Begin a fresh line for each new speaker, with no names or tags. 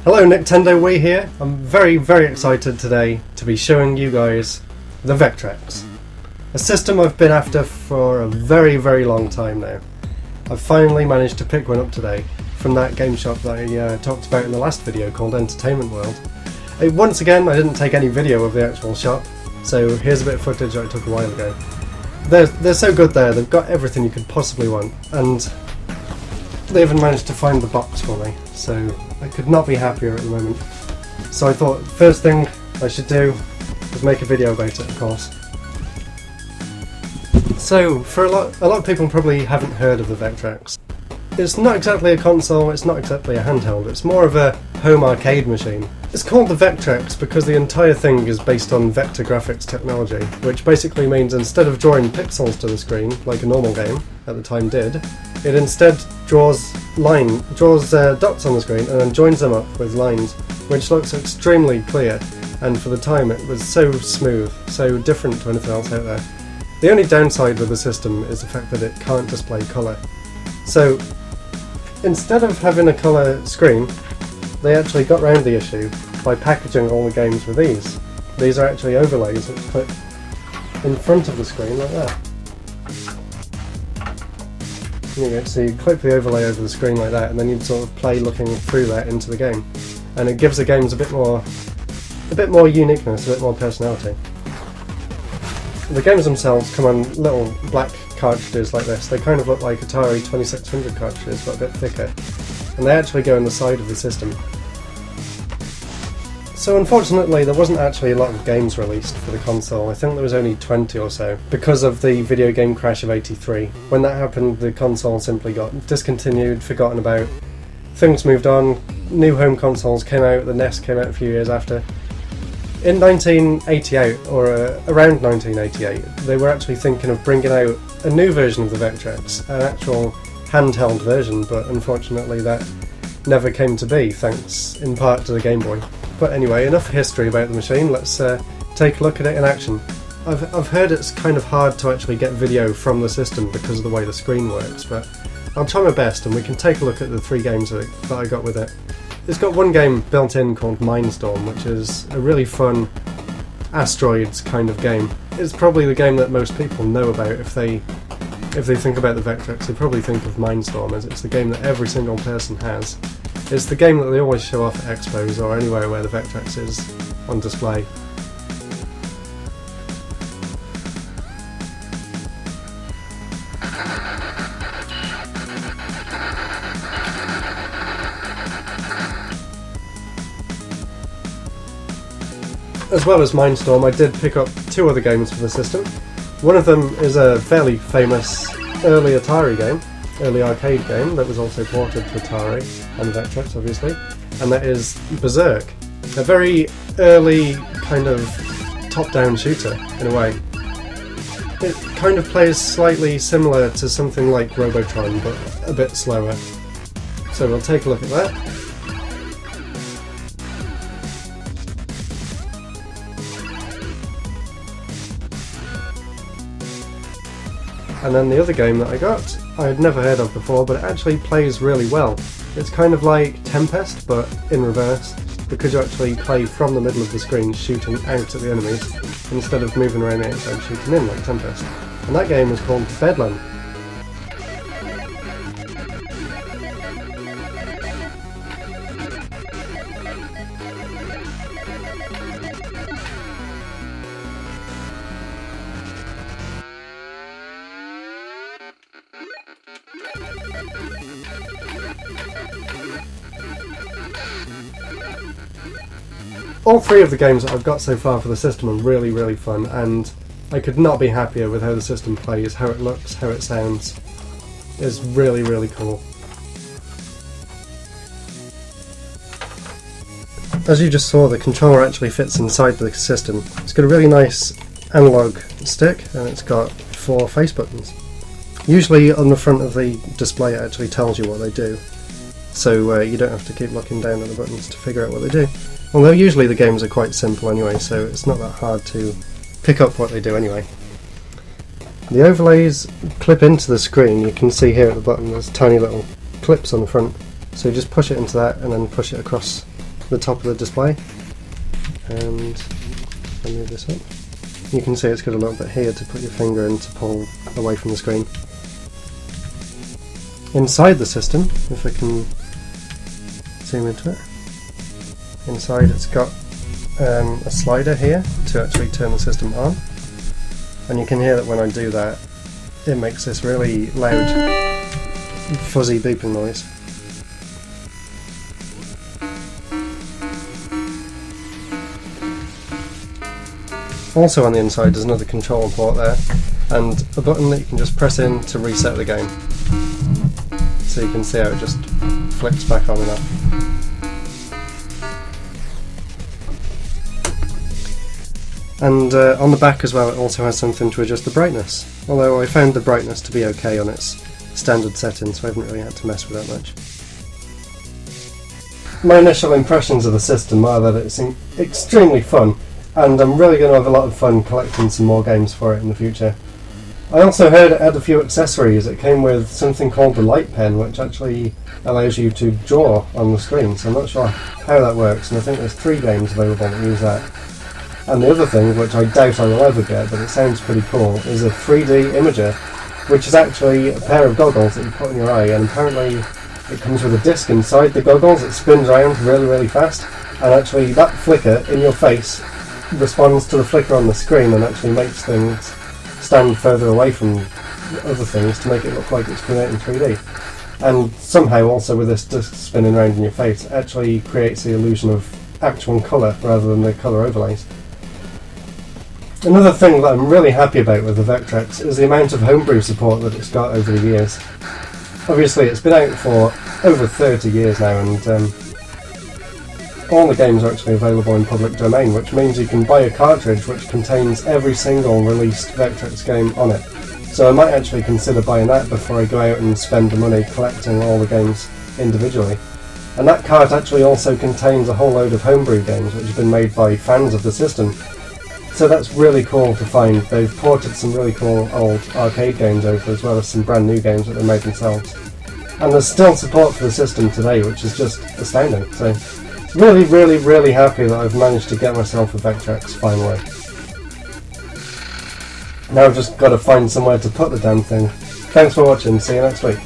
Hello Nintendo Wii here. I'm very excited today to be showing you guys the Vectrex. A system I've been after for a very long time now. I've finally managed to pick one up today from that game shop that I talked about in the last video called Entertainment World. Once again, I didn't take any video of the actual shop, so here's a bit of footage that I took a while ago. They're so good there, they've got everything you could possibly want, and they even managed to find the box for me, so I could not be happier at the moment. So I thought first thing I should do is make a video about it, of course. So for a lot of people probably haven't heard of the Vectrex. It's not exactly a console, it's not exactly a handheld, it's more of a home arcade machine. It's called the Vectrex because the entire thing is based on vector graphics technology, which basically means instead of drawing pixels to the screen, like a normal game at the time did, it instead draws dots on the screen and then joins them up with lines, which looks extremely clear, and for the time it was so smooth, so different to anything else out there. The only downside with the system is the fact that it can't display colour. So instead of having a colour screen, they actually got round the issue by packaging all the games with these. These are actually overlays which clip in front of the screen like that. So you clip the overlay over the screen like that, and then you'd sort of play looking through that into the game, and it gives the games a bit more uniqueness, a bit more personality. The games themselves come on little black cartridges like this. They kind of look like Atari 2600 cartridges, but a bit thicker, and they actually go in the side of the system. So unfortunately there wasn't actually a lot of games released for the console. I think there was only 20 or so, because of the video game crash of '83. When that happened, the console simply got discontinued, forgotten about. Things moved on, new home consoles came out, the NES came out a few years after. In 1988, or around 1988, they were actually thinking of bringing out a new version of the Vectrex, an actual handheld version, but unfortunately that never came to be, thanks in part to the Game Boy. But anyway, enough history about the machine, let's take a look at it in action. I've heard it's kind of hard to actually get video from the system because of the way the screen works, but I'll try my best and we can take a look at the 3 games that I got with it. It's got one game built in called Mindstorm, which is a really fun asteroids kind of game. It's probably the game that most people know about. If they think about the Vectrex, they probably think of Mindstorm, as it's the game that every single person has. It's the game that they always show off at expos or anywhere where the Vectrex is on display. As well as Mindstorm, I did pick up 2 other games for the system. One of them is a fairly famous early Atari game, early arcade game that was also ported to Atari and Vectrex obviously, and that is Berserk. A very early kind of top-down shooter in a way. It kind of plays slightly similar to something like Robotron, but a bit slower. So we'll take a look at that. And then the other game that I got, I had never heard of before, but it actually plays really well. It's kind of like Tempest, but in reverse, because you actually play from the middle of the screen, shooting out at the enemies, instead of moving around the outside shooting in like Tempest. And that game is called Bedlam. All 3 of the games that I've got so far for the system are really fun, and I could not be happier with how the system plays, how it looks, how it sounds. It's really cool. As you just saw, the controller actually fits inside the system. It's got a really nice analog stick, and it's got 4 face buttons. Usually on the front of the display it actually tells you what they do, so you don't have to keep looking down at the buttons to figure out what they do. Although usually the games are quite simple anyway, so it's not that hard to pick up what they do anyway. The overlays clip into the screen. You can see here at the bottom there's tiny little clips on the front, so you just push it into that and then push it across the top of the display, and I'll move this up. You can see it's got a little bit here to put your finger in to pull away from the screen. Inside the system, if I can zoom into it, inside it's got a slider here to actually turn the system on, and you can hear that when I do that it makes this really loud fuzzy beeping noise. Also on the inside there's another control port there, and a button that you can just press in to reset the game. So you can see how it just flicks back on and off. And on the back as well it also has something to adjust the brightness, although I found the brightness to be okay on its standard setting, so I haven't really had to mess with that much. My initial impressions of the system are that it's extremely fun, and I'm really going to have a lot of fun collecting some more games for it in the future. I also heard it had a few accessories. It came with something called the light pen, which actually allows you to draw on the screen, so I'm not sure how that works, and I think there's 3 games available that use that. And the other thing, which I doubt I will ever get, but it sounds pretty cool, is a 3D imager, which is actually a pair of goggles that you put in your eye, and apparently it comes with a disc inside the goggles. It spins around really, really fast, and actually that flicker in your face responds to the flicker on the screen and actually makes things stand further away from other things to make it look like it's creating 3D. And somehow also with this disc spinning around in your face, it actually creates the illusion of actual colour rather than the colour overlays. Another thing that I'm really happy about with the Vectrex is the amount of homebrew support that it's got over the years. Obviously it's been out for over 30 years now, and all the games are actually available in public domain, which means you can buy a cartridge which contains every single released Vectrex game on it. So I might actually consider buying that before I go out and spend the money collecting all the games individually. And that cart actually also contains a whole load of homebrew games which have been made by fans of the system. So that's really cool to find. They've ported some really cool old arcade games over, as well as some brand new games that they made themselves. And there's still support for the system today, which is just astounding. So really, really, really happy that I've managed to get myself a Vectrex finally. Now I've just got to find somewhere to put the damn thing. Thanks for watching, see you next week.